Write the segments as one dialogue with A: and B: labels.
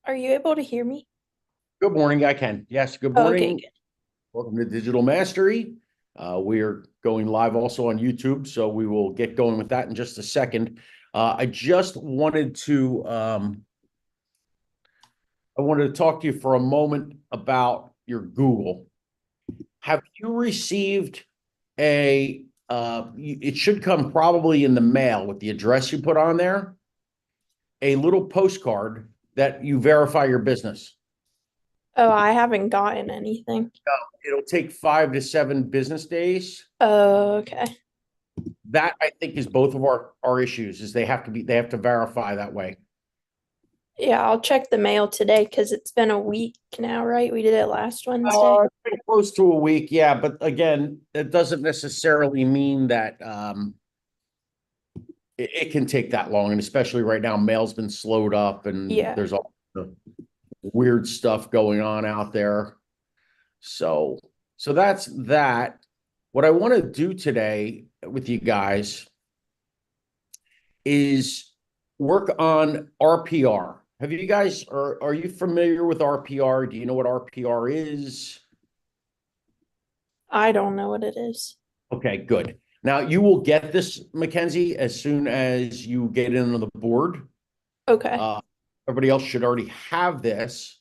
A: Are you able to hear me?
B: Good morning. I can. Yes, good
A: Oh, okay,
B: morning.
A: good.
B: Welcome to Digital Mastery. We are going live also on YouTube, so we will get going with that in just a second. I wanted to talk to you for a moment about your Google. Have you received it should come probably in the mail with the address you put on there, a little postcard that you verify your business?
A: Oh, I haven't gotten anything.
B: It'll take 5 to 7 business days.
A: Oh, okay.
B: That I think is both of our issues is they have to verify that way.
A: Yeah, I'll check the mail today because it's been a week now, right? We did it last Wednesday.
B: It's been close to a week, yeah, but again, it doesn't necessarily mean that it can take that long, and especially right now, mail's been slowed up, and
A: Yeah.
B: there's all the weird stuff going on out there. So, so that's that. What I want to do today with you guys is work on RPR. Have you guys are you familiar with RPR? Do you know what RPR is?
A: I don't know what it is.
B: Okay, good. Now you will get this, Mackenzie, as soon as you get in on the board.
A: Okay.
B: Uh, Everybody else should already have this.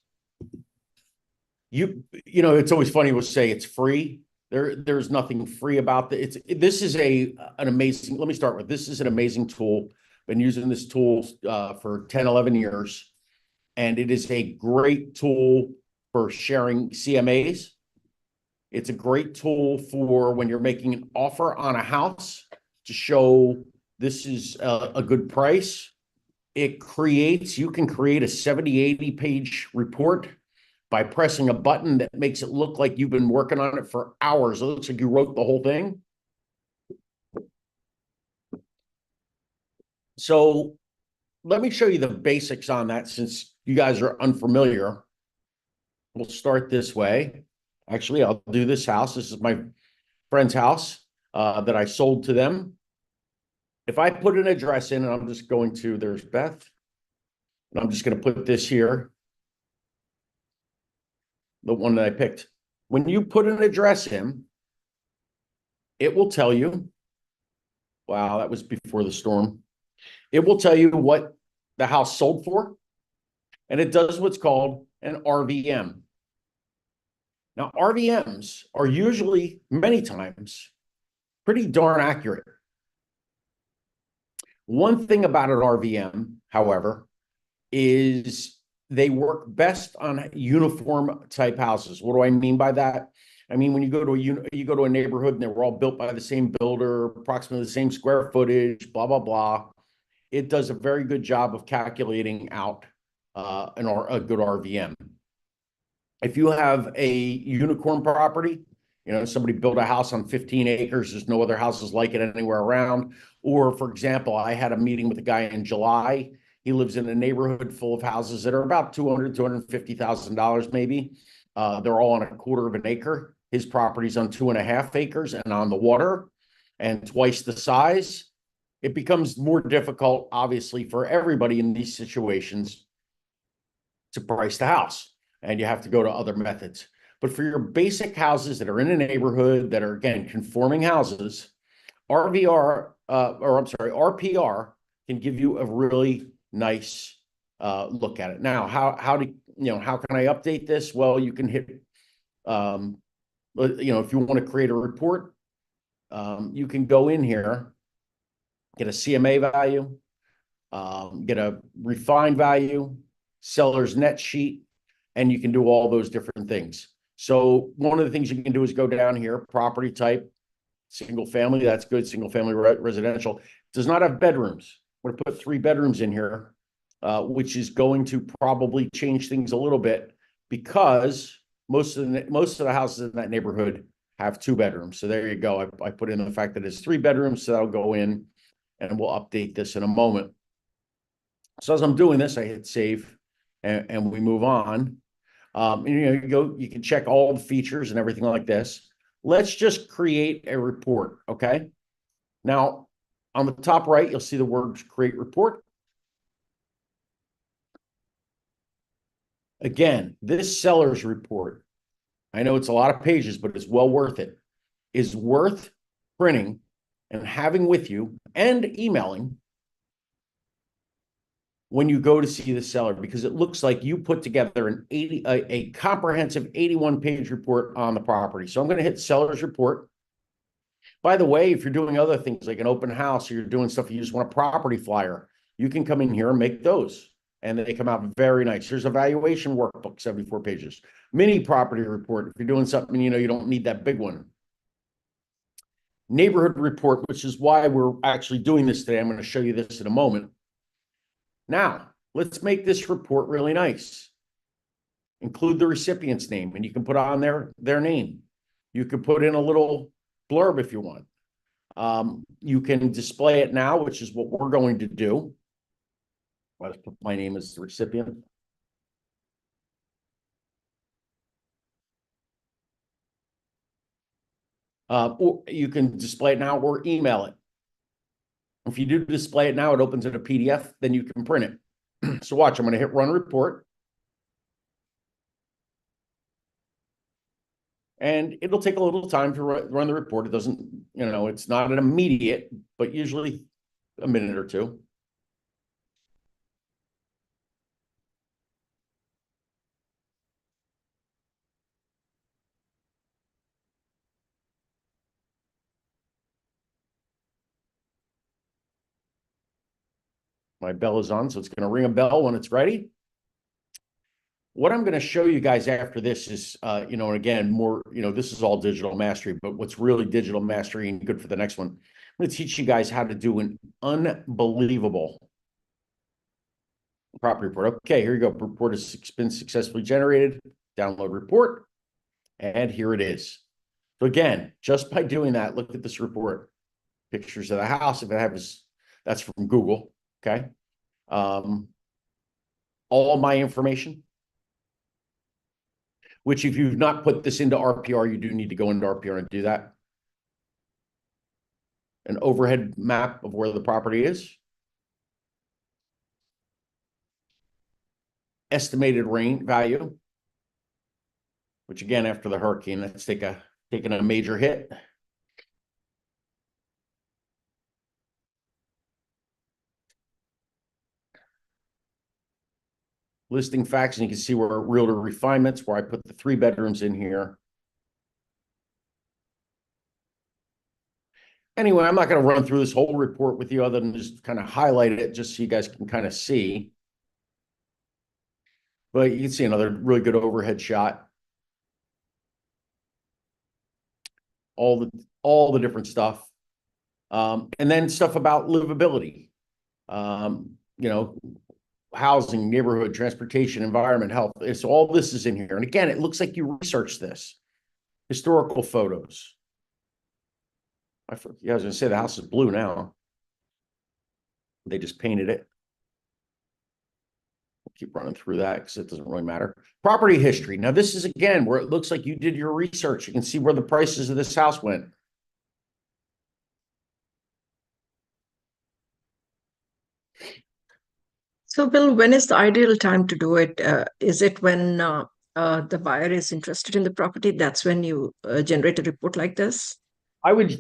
B: You know, it's always funny. We'll say it's free. There's nothing free about this is an amazing. Let me start with this is an amazing tool. Been using this tool for 10, 11 years. And it is a great tool for sharing CMAs. It's a great tool for when you're making an offer on a house to show this is a good price. You can create a 70, 80 page report by pressing a button that makes it look like you've been working on it for hours. It looks like you wrote the whole thing. So let me show you the basics on that since you guys are unfamiliar. We'll start this way. Actually, I'll do this house. This is my friend's house that I sold to them. If I put an address in, and I'm just going to, there's Beth, and I'm just going to put this here, the one that I picked. When you put an address in, it will tell you, wow, that was before the storm. It will tell you what the house sold for, and it does what's called an RVM. Now, RVMs are usually, many times, pretty darn accurate. One thing about an RVM, however, is they work best on uniform type houses. What do I mean by that? I mean, when you go to a neighborhood and they were all built by the same builder, approximately the same square footage, blah blah blah. It does a very good job of calculating out a good RVM. If you have a unicorn property, you know, somebody built a house on 15 acres, there's no other houses like it anywhere around. Or, for example, I had a meeting with a guy in July. He lives in a neighborhood full of houses that are about $250,000 maybe. They're all on a quarter of an acre. His property's on 2.5 acres and on the water and twice the size. It becomes more difficult, obviously, for everybody in these situations to price the house, and you have to go to other methods. But for your basic houses that are in a neighborhood that are, again, conforming houses, RPR can give you a really nice look at it. Now, how can I update this? Well, you can hit, if you want to create a report, you can go in here, get a CMA value, get a refined value, seller's net sheet, and you can do all those different things. So one of the things you can do is go down here, property type, single family, that's good, single family residential. Does not have bedrooms. I'm going to put 3 bedrooms in here, which is going to probably change things a little bit because most of the houses in that neighborhood have 2 bedrooms. So there you go. I put in the fact that it's 3 bedrooms, so that'll go in, and we'll update this in a moment. So as I'm doing this, I hit save, and we move on. You can check all the features and everything like this. Let's just create a report, okay? Now, on the top right, you'll see the word create report. Again, this seller's report, I know it's a lot of pages, but it's well worth it, is worth printing and having with you and emailing when you go to see the seller, because it looks like you put together a comprehensive 81-page report on the property. So I'm going to hit seller's report. By the way, if you're doing other things like an open house, or you're doing stuff, you just want a property flyer, you can come in here and make those. And they come out very nice. There's a valuation workbook, 74 pages. Mini property report, if you're doing something, you don't need that big one. Neighborhood report, which is why we're actually doing this today. I'm going to show you this in a moment. Now, let's make this report really nice. Include the recipient's name, and you can put on their name. You can put in a little blurb if you want. You can display it now, which is what we're going to do. Let's put my name as the recipient. Or you can display it now or email it. If you do display it now, it opens in a PDF, then you can print it. So watch, I'm going to hit run report. And it'll take a little time to run the report. It doesn't, it's not an immediate, but usually a minute or two. My bell is on, so it's going to ring a bell when it's ready. What I'm going to show you guys after this is, and again, more, this is all digital mastery, but what's really digital mastery and good for the next one, I'm going to teach you guys how to do an unbelievable property report. Okay, here you go. Report has been successfully generated. Download report. And here it is. So again, just by doing that, look at this report. Pictures of the house, if it happens, that's from Google. Okay. All my information, which if you've not put this into RPR, you do need to go into RPR and do that. An overhead map of where the property is. Estimated rain value, which again, after the hurricane, that's taking a major hit. Listing facts, and you can see where realtor refinements, where I put the 3 bedrooms in here. Anyway, I'm not going to run through this whole report with you other than just kind of highlight it just so you guys can kind of see. But you can see another really good overhead shot. All the different stuff. And then stuff about livability. Housing, neighborhood, transportation, environment, health. It's all this is in here. And again, it looks like you researched this. Historical photos. I was going to say the house is blue now. They just painted it. We'll keep running through that because it doesn't really matter. Property history. Now, this is, again, where it looks like you did your research. You can see where the prices of this house went.
C: So, Bill, when is the ideal time to do it? Is it when the buyer is interested in the property? That's when you generate a report like this?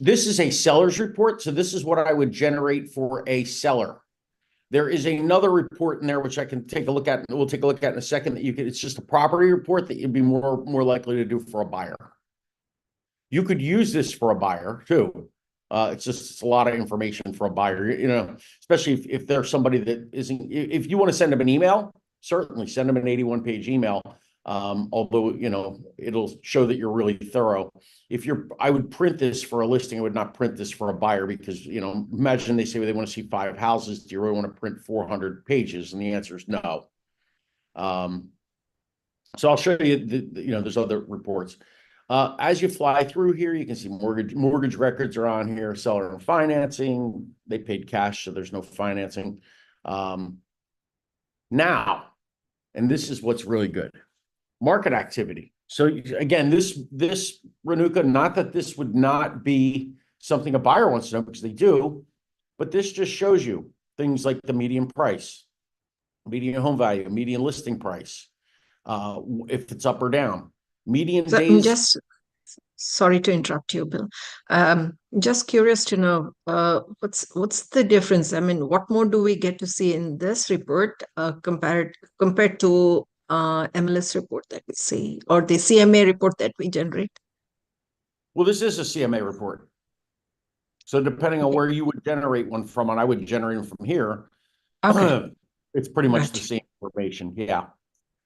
B: This is a seller's report. So this is what I would generate for a seller. There is another report in there, which I can take a look at. We'll take a look at in a second. It's just a property report that you'd be more likely to do for a buyer. You could use this for a buyer too. It's a lot of information for a buyer, especially if there's somebody that isn't, if you want to send them an email, certainly send them an 81-page email. Although, it'll show that you're really thorough. I would print this for a listing. I would not print this for a buyer because, imagine they say they want to see 5 houses. Do you really want to print 400 pages? And the answer is no. So I'll show you, there's other reports. As you fly through here, you can see mortgage records are on here, seller and financing. They paid cash, so there's no financing. Now, and this is what's really good. Market activity. So again, this Renuka, not that this would not be something a buyer wants to know because they do, but this just shows you things like the median price, median home value, median listing price, if it's up or down. Median
C: So
B: days.
C: just sorry to interrupt you, Bill. Just curious to know what's the difference? I mean, what more do we get to see in this report compared to MLS report that we see or the CMA report that we generate?
B: Well, this is a CMA report. So depending on where you would generate one from, and I would generate them from here,
C: Okay,
B: it's pretty much the
C: gotcha.
B: same information. Yeah.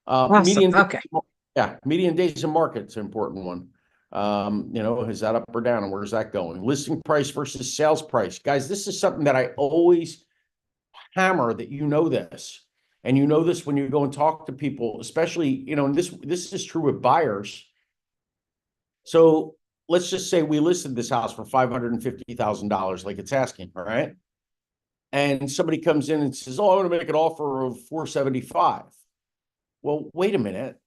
C: Awesome.
B: Median,
C: Okay.
B: yeah, median days in market's an important one. You know, is that up or down, and where's that going? Listing price versus sales price. Guys, this is something that I always hammer, that you know this. And you know this when you go and talk to people, especially, you know, and this is true with buyers. So let's just say we listed this house for $550,000, like it's asking, all right? And somebody comes in and says, "Oh, I want to make an offer of 475." Well, wait a minute.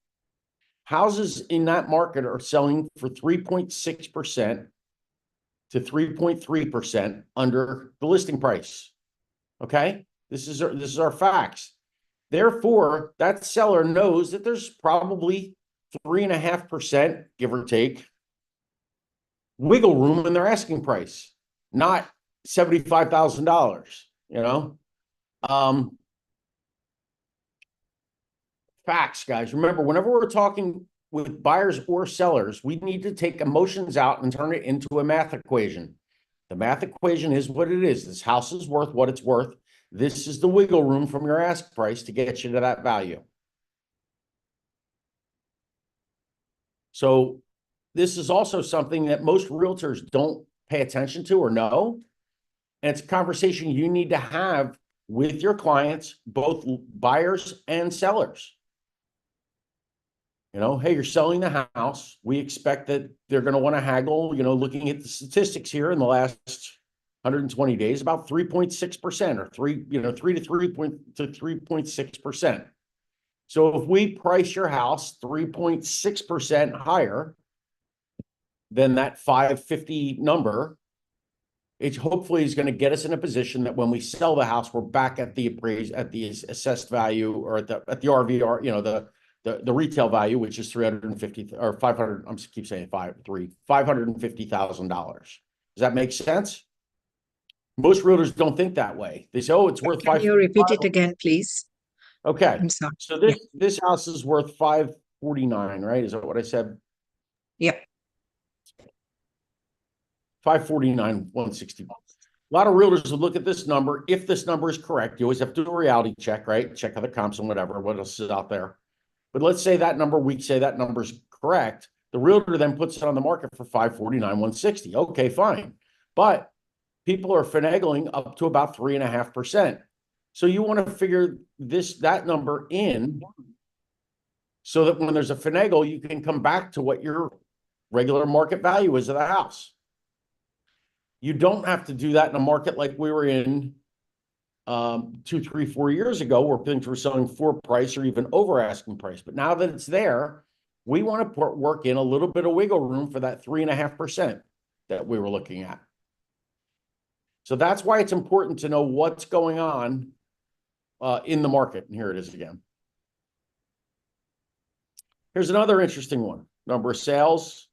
B: Houses in that market are selling for 3.6% to 3.3% under the listing price. Okay? This is our facts. Therefore, that seller knows that there's probably 3.5%, give or take, wiggle room in their asking price, not $75,000, you know? Facts, guys. Remember, whenever we're talking with buyers or sellers, we need to take emotions out and turn it into a math equation. The math equation is what it is. This house is worth what it's worth. This is the wiggle room from your ask price to get you to that value. So this is also something that most realtors don't pay attention to or know. And it's a conversation you need to have with your clients, both buyers and sellers. You know, hey, you're selling the house. We expect that they're going to want to haggle, you know, looking at the statistics here in the last 120 days, about 3.6% or 3 to 3.6%. So if we price your house 3.6% higher than that 550 number, it hopefully is going to get us in a position that when we sell the house, we're back at the assessed value, or at the RVR, you know, the retail value, which is 350 or 500. I'm keep saying $550,000. Does that make sense? Most realtors don't think that way. They say, "Oh, it's worth
C: Can you repeat it again, please?
B: Okay.
C: I'm sorry.
B: So this house is worth 549, right? Is that what I said?
C: Yeah.
B: 549, 160. A lot of realtors would look at this number. If this number is correct, you always have to do a reality check, right? Check other comps and whatever, what else is out there. But let's say that number, we say that number is correct. The realtor then puts it on the market for 549, 160. Okay, fine. But people are finagling up to about 3.5%. So you want to figure that number in so that when there's a finagle, you can come back to what your regular market value is of the house. You don't have to do that in a market like we were in 2, 3, 4 years ago, where things were selling for price or even over asking price. But now that it's there, we want to work in a little bit of wiggle room for that 3.5% that we were looking at. So that's why it's important to know what's going on in the market. And here it is again. Here's another interesting one. Number of sales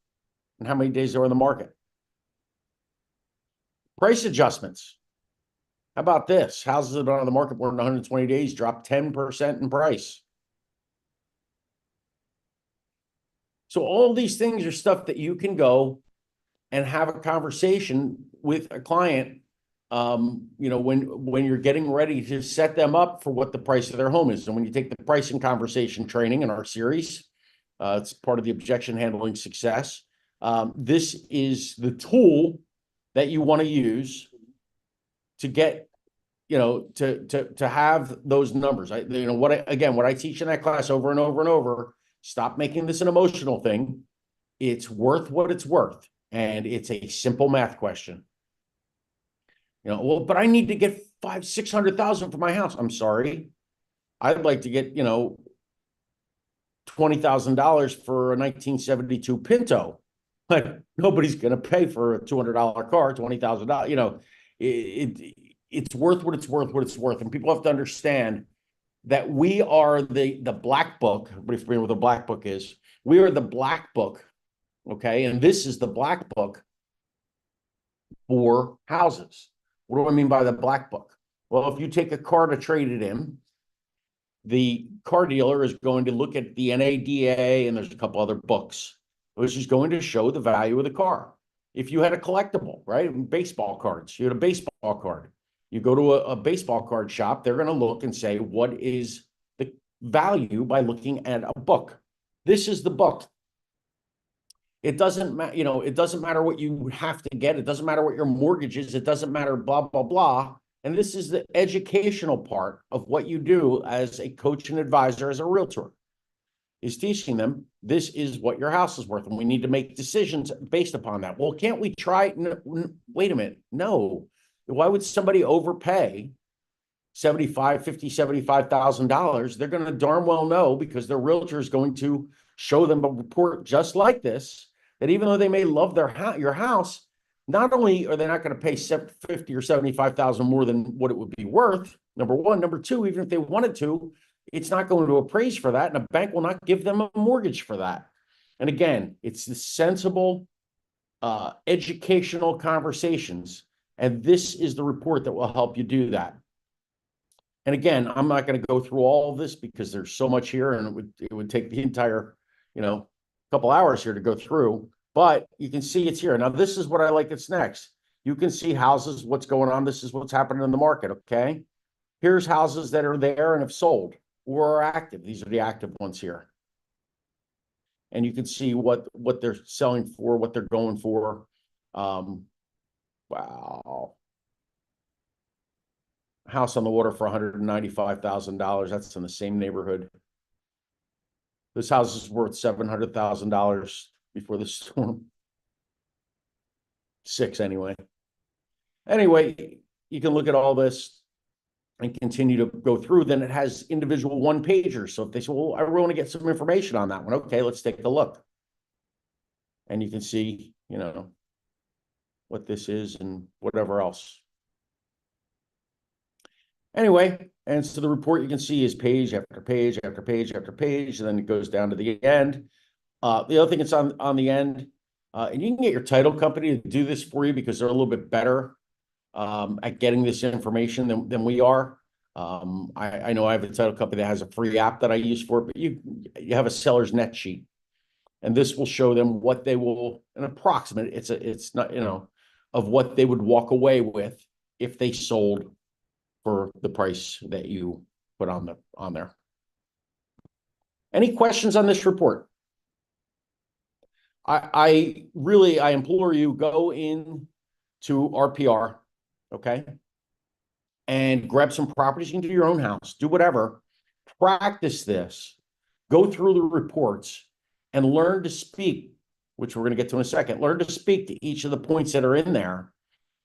B: and how many days they're in the market. Price adjustments. How about this? Houses that have been on the market more than 120 days dropped 10% in price. So all these things are stuff that you can go and have a conversation with a client, you know, when you're getting ready to set them up for what the price of their home is. And when you take the pricing conversation training in our series, it's part of the objection handling success. This is the tool that you want to use to get, you know, to have those numbers. What I teach in that class over and over and over, stop making this an emotional thing. It's worth what it's worth. And it's a simple math question. You know, well, but I need to get $600,000 for my house. I'm sorry. I'd like to get, you know, $20,000 for a 1972 Pinto. But nobody's going to pay for a $200 car, $20,000. You know, it's worth what it's worth, and people have to understand that we are the black book. Everybody's familiar with the black book is? We are the black book, okay? And this is the black book for houses. What do I mean by the black book? Well, if you take a car to trade it in, the car dealer is going to look at the NADA, and there's a couple other books, which is going to show the value of the car. If you had a collectible, right? Baseball cards, you had a baseball card. You go to a baseball card shop, they're going to look and say, what is the value by looking at a book? This is the book. It doesn't matter, you know, it doesn't matter what you have to get. It doesn't matter what your mortgage is. It doesn't matter, blah, blah, blah. And this is the educational part of what you do as a coach and advisor, as a realtor, is teaching them this is what your house is worth. And we need to make decisions based upon that. Well, can't we try? Wait a minute. No. Why would somebody overpay $75,000? They're going to darn well know, because their realtor is going to show them a report just like this, that even though they may love your house, not only are they not going to pay $50,000 or $75,000 more than what it would be worth, number one. Number two, even if they wanted to, it's not going to appraise for that, and a bank will not give them a mortgage for that. And again, it's the sensible, educational conversations, and this is the report that will help you do that. And again, I'm not going to go through all of this because there's so much here, and it would take the entire, couple hours here to go through. But you can see it's here. Now, this is what I like that's next. You can see houses, what's going on. This is what's happening in the market, okay? Here's houses that are there and have sold or are active. These are the active ones here. And you can see what they're selling for, what they're going for. Wow. House on the water for $195,000. That's in the same neighborhood. This house is worth $700,000 before the storm. 6 anyway. Anyway, you can look at all this and continue to go through. Then it has individual one-pagers. So if they say, well, I really want to get some information on that one. Okay, let's take a look. And you can see, what this is and whatever else. Anyway, and so the report you can see is page after page after page after page, and then it goes down to the end. The other thing that's on the end, and you can get your title company to do this for you because they're a little bit better at getting this information than we are. I know I have a title company that has a free app that I use for it, but you have a seller's net sheet, and this will show them what they will, an approximate, it's not, of what they would walk away with if they sold for the price that you put on there. Any questions on this report? I implore you, go in to RPR, okay, and grab some properties into your own house, do whatever, practice this, go through the reports, and learn to speak, which we're going to get to in a second. Learn to speak to each of the points that are in there,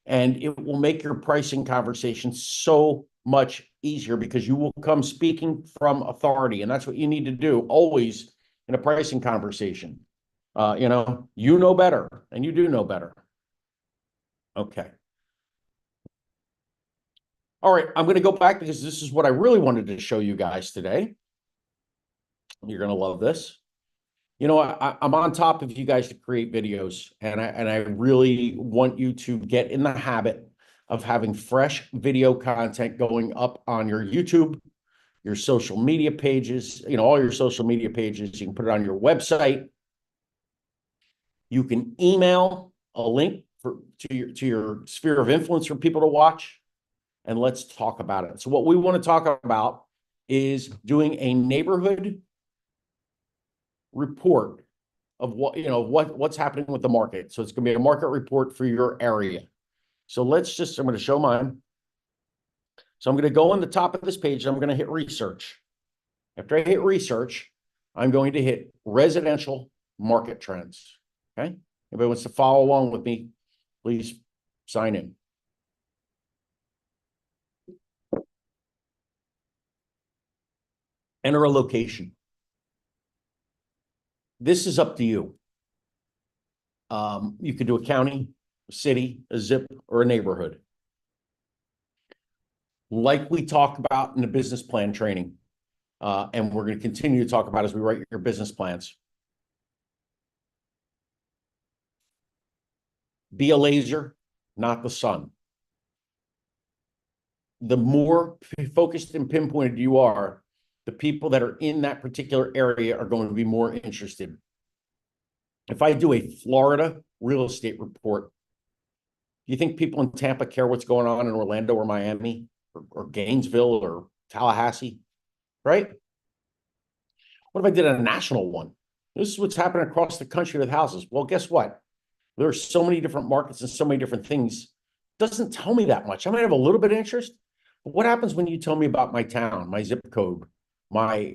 B: and it will make your pricing conversation so much easier because you will come speaking from authority, and that's what you need to do always in a pricing conversation. You know better, and you do know better. Okay. All right, I'm going to go back because this is what I really wanted to show you guys today. You're going to love this. I'm on top of you guys to create videos, and I really want you to get in the habit of having fresh video content going up on your YouTube, your social media pages, all your social media pages. You can put it on your website. You can email a link to your sphere of influence for people to watch, and let's talk about it. So what we want to talk about is doing a neighborhood report of what's happening with the market. So it's going to be a market report for your area. So I'm going to show mine. So I'm going to go on the top of this page, and I'm going to hit research. After I hit research, I'm going to hit residential market trends. Okay. Anybody wants to follow along with me, please sign in. Enter a location. This is up to you. You could do a county, a city, a zip, or a neighborhood. Like we talk about in the business plan training, and we're going to continue to talk about as we write your business plans. Be a laser, not the sun. The more focused and pinpointed you are, the people that are in that particular area are going to be more interested. If I do a Florida real estate report, do you think people in Tampa care what's going on in Orlando or Miami or Gainesville or Tallahassee, right? What if I did a national one? This is what's happening across the country with houses. Well, guess what? There are so many different markets and so many different things. It doesn't tell me that much. I might have a little bit of interest, but what happens when you tell me about my town, my zip code, my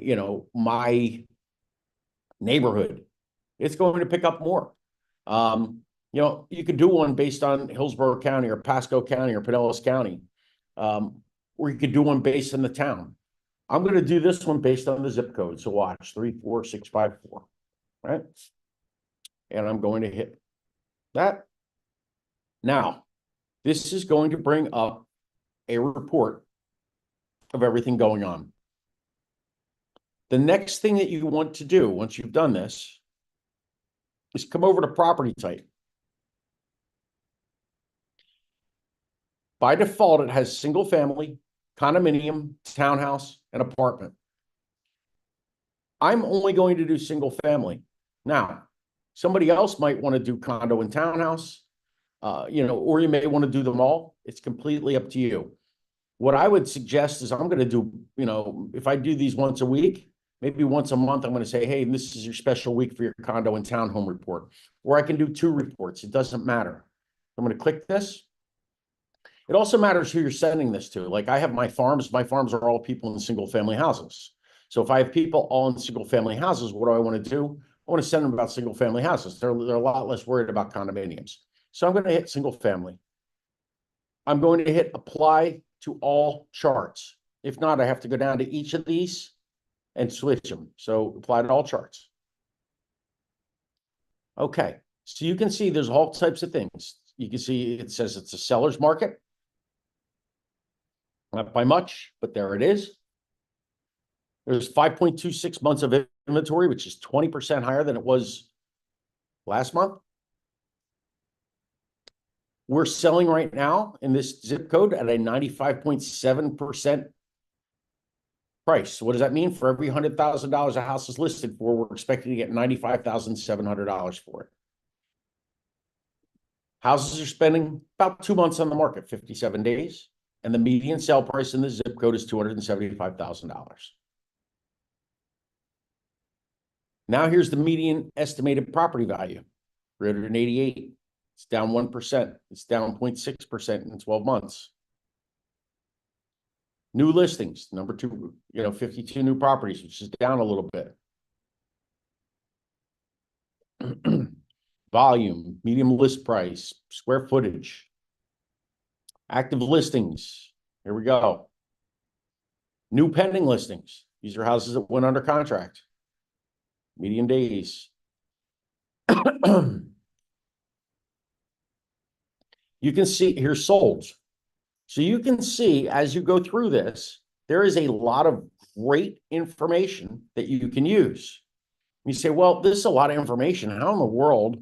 B: neighborhood? It's going to pick up more. You could do one based on Hillsborough County or Pasco County or Pinellas County, or you could do one based on the town. I'm going to do this one based on the zip code. So watch 34654, right? And I'm going to hit that. Now, this is going to bring up a report of everything going on. The next thing that you want to do once you've done this is come over to property type. By default, it has single family, condominium, townhouse, and apartment. I'm only going to do single family. Now, somebody else might want to do condo and townhouse, or you may want to do them all. It's completely up to you. What I would suggest is I'm going to do, if I do these once a week, maybe once a month, I'm going to say, hey, this is your special week for your condo and townhome report. Or I can do 2 reports. It doesn't matter. I'm going to click this. It also matters who you're sending this to. Like I have my farms. My farms are all people in single family houses. So if I have people all in single family houses, what do I want to do? I want to send them about single family houses. They're a lot less worried about condominiums. So I'm going to hit single family. I'm going to hit apply to all charts. If not, I have to go down to each of these and switch them. So apply to all charts. Okay, so you can see there's all types of things. You can see it says it's a seller's market. Not by much, but there it is. There's 5.26 months of inventory, which is 20% higher than it was last month. We're selling right now in this zip code at a 95.7% price. So what does that mean? For every $100,000 a house is listed for, we're expecting to get $95,700 for it. Houses are spending about 2 months on the market, 57 days. And the median sale price in the zip code is $275,000. Now here's the median estimated property value, 388. It's down 1%. It's down 0.6% in 12 months. New listings, number 2, 52 new properties, which is down a little bit. Volume, medium list price, square footage. Active listings, here we go. New pending listings. These are houses that went under contract. Median days. You can see here sold. So you can see as you go through this, there is a lot of great information that you can use. You say, well, this is a lot of information. How in the world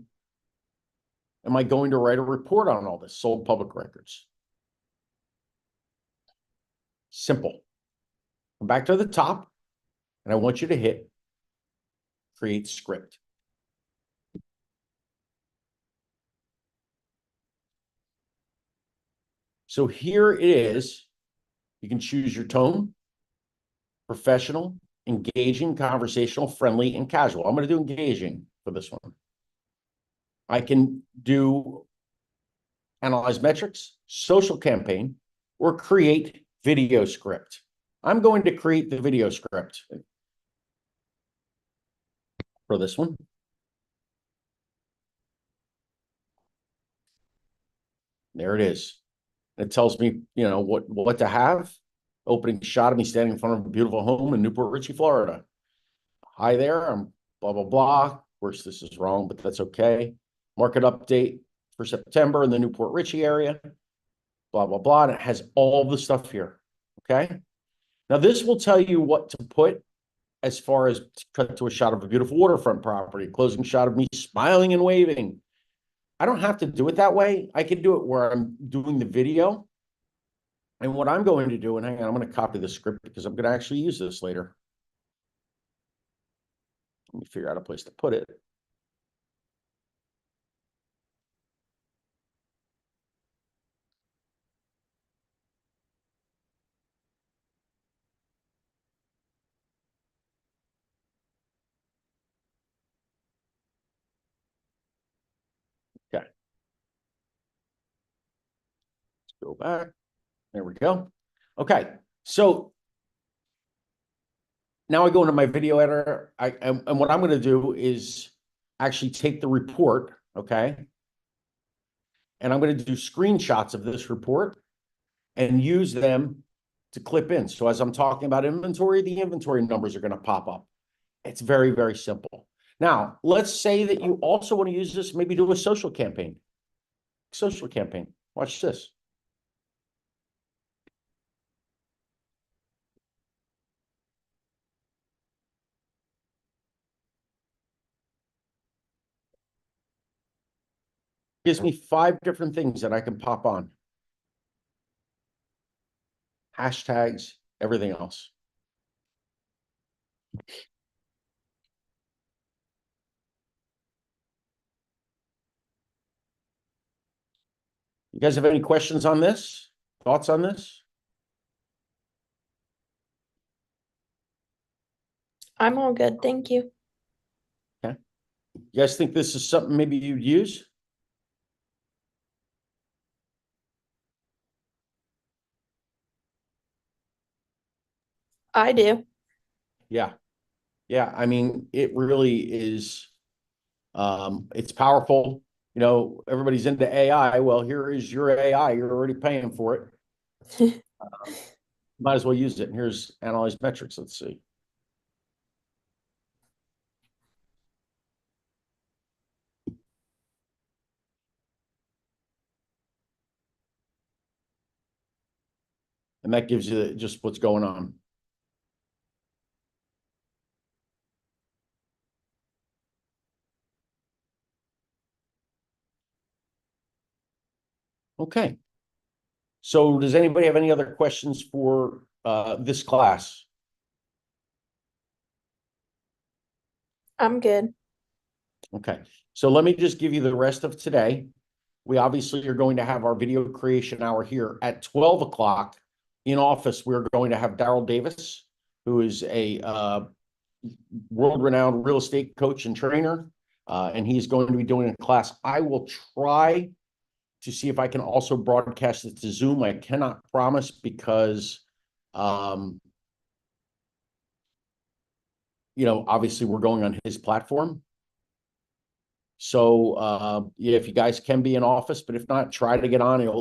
B: am I going to write a report on all this? Sold public records. Simple. Come back to the top, and I want you to hit create script. So here it is. You can choose your tone, professional, engaging, conversational, friendly, and casual. I'm going to do engaging for this one. I can do analyze metrics, social campaign, or create video script. I'm going to create the video script for this one. There it is. It tells me, what to have. Opening shot of me standing in front of a beautiful home in Newport Richey, Florida. Hi there, I'm blah, blah, blah. Of course, this is wrong, but that's okay. Market update for September in the Newport Richey area. Blah, blah, blah. And it has all the stuff here, okay? Now, this will tell you what to put as far as cut to a shot of a beautiful waterfront property, closing shot of me smiling and waving. I don't have to do it that way. I can do it where I'm doing the video. And what I'm going to do, and hang on, I'm going to copy the script because I'm going to actually use this later. Let me figure out a place to put it. Okay. Let's go back. There we go. Okay. So now I go into my video editor. And what I'm going to do is actually take the report, okay? And I'm going to do screenshots of this report and use them to clip in. So as I'm talking about inventory, the inventory numbers are going to pop up. It's very, very simple. Now, let's say that you also want to use this, maybe do a social campaign. Social campaign. Watch this. Gives me 5 different things that I can pop on. Hashtags, everything else. You guys have any questions on this? Thoughts on this?
A: I'm all good, thank you.
B: You guys think this is something maybe you'd use?
A: I do.
B: Yeah. Yeah. I mean, it really is, it's powerful. You know, everybody's into AI. Well, here is your AI. You're already paying for it. Might as well use it. And here's analyze metrics. Let's see. And that gives you just what's going on. Okay. So does anybody have any other questions for this class?
A: I'm good.
B: Okay. So let me just give you the rest of today. We obviously are going to have our video creation hour here at 12 o'clock. In office, we're going to have Daryl Davis, who is a world-renowned real estate coach and trainer, and he's going to be doing a class. I will try to see if I can also broadcast it to Zoom. I cannot promise because, you know, obviously we're going on his platform. So, yeah, if you guys can be in office, but if not, try to get on. It'll